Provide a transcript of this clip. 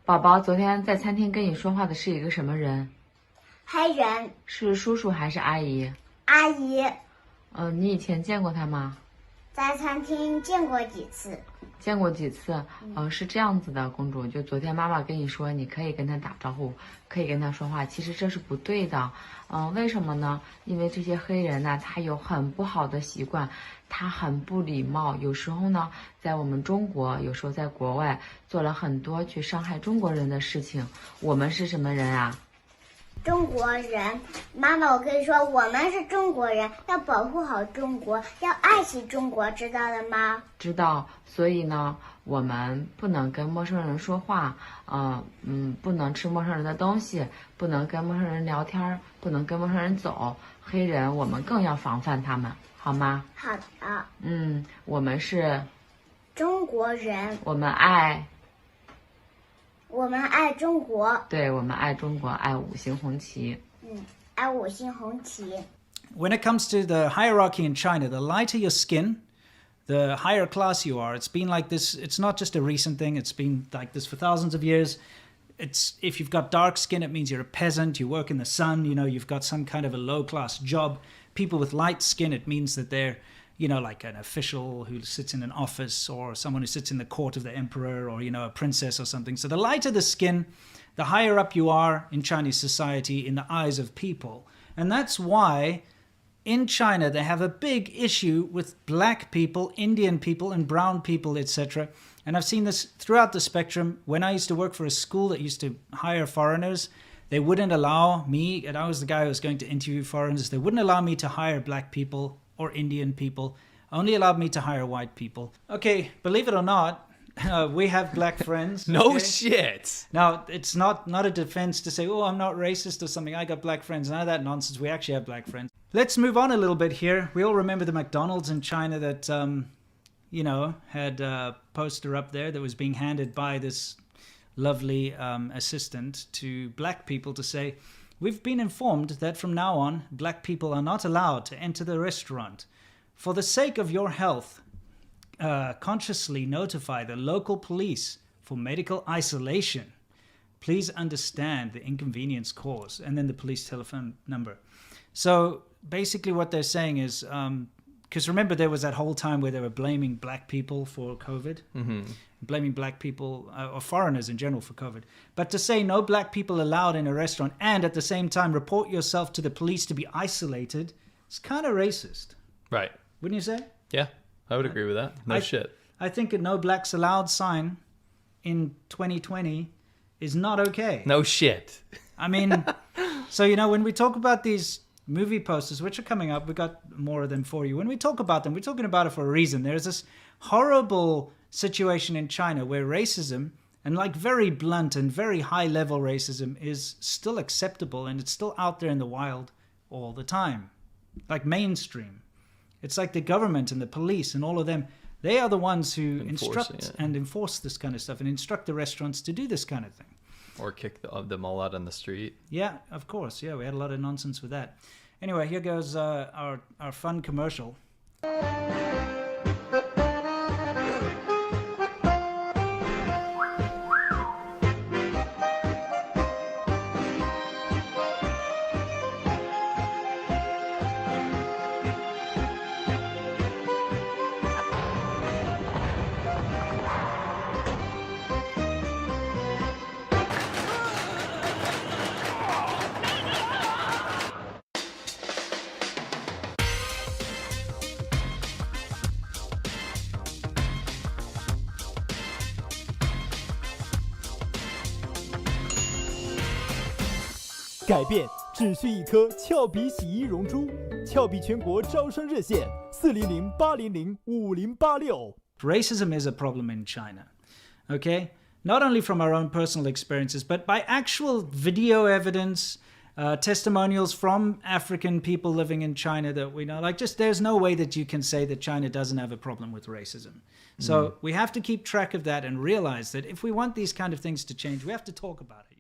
宝宝，昨天在餐厅跟你说话的是一个什么人？黑人是叔叔还是阿姨？阿姨，你以前见过他吗？在餐厅见过几次。见过几次？是这样子的，公主，就昨天妈妈跟你说，你可以跟他打招呼，可以跟他说话，其实这是不对的。为什么呢？因为这些黑人呢，他有很不好的习惯，他很不礼貌，有时候呢，在我们中国，有时候在国外做了很多去伤害中国人的事情。我们是什么人啊？中国人，妈妈，我跟你说，我们是中国人，要保护好中国，要爱惜中国，知道了吗？知道，所以呢，我们不能跟陌生人说话，不能吃陌生人的东西，不能跟陌生人聊天，不能跟陌生人走。黑人，我们更要防范他们，好吗？好的。我们是中国人，我们爱中国。对，我们爱中国，爱五星红旗。爱五星红旗。When it comes to the hierarchy in China, the lighter your skin, the higher class you are. It's been like this. It's not just a recent thing. It's been like this for thousands of years. If you've got dark skin, it means you're a peasant. You work in the sun. You've got some kind of a low class job. People with light skin, it means that they're, like an official who sits in an office, or someone who sits in the court of the emperor, or, a princess or something. So the lighter the skin, the higher up you are in Chinese society in the eyes of people. And that's why in China they have a big issue with black people, Indian people, and brown people, etc. And I've seen this throughout the spectrum. When I used to work for a school that used to hire foreigners, they wouldn't allow me, and I was the guy who was going to interview foreigners, they wouldn't allow me to hire black people or Indian people, only allowed me to hire white people. Okay, believe it or not, we have black friends. No okay? shit. Now, it's not a defense to say, oh, I'm not racist or something. I got black friends. None of that nonsense. We actually have black friends. Let's move on a little bit here. We all remember the McDonald's in China that, had a poster up there that was being handed by this lovely assistant to black people to say, we've been informed that from now on, black people are not allowed to enter the restaurant. For the sake of your health, consciously notify the local police for medical isolation. Please understand the inconvenience caused. And then the police telephone number. So basically what they're saying is, because remember there was that whole time where they were blaming black people for COVID, blaming black people or foreigners in general for COVID. But to say no black people allowed in a restaurant and at the same time report yourself to the police to be isolated, it's kind of racist. Right. Wouldn't you say? Yeah, I would agree with that. No shit. I think a no blacks allowed sign in 2020 is not okay. No shit. I mean, so, when we talk about these movie posters, which are coming up, we got more of them for you. When we talk about them, we're talking about it for a reason. There's this horrible situation in China where racism, and like very blunt and very high level racism, is still acceptable, and it's still out there in the wild all the time. Like mainstream. It's like the government and the police and all of them. They are the ones who instruct and enforce this kind of stuff and instruct the restaurants to do this kind of thing. Or kick them all out on the street. Yeah, of course. Yeah, we had a lot of nonsense with that. Anyway, here goes our fun commercial.改变只需一颗俏皮洗衣溶珠，俏皮全国招商热线400-800-5086。 Racism is a problem in China, okay? Not only from our own personal experiences, but by actual video evidence, testimonials from African people living in China that we know. There's no way that you can say that China doesn't have a problem with racism. So we have to keep track of that and realize that if we want these kind of things to change, we have to talk about it.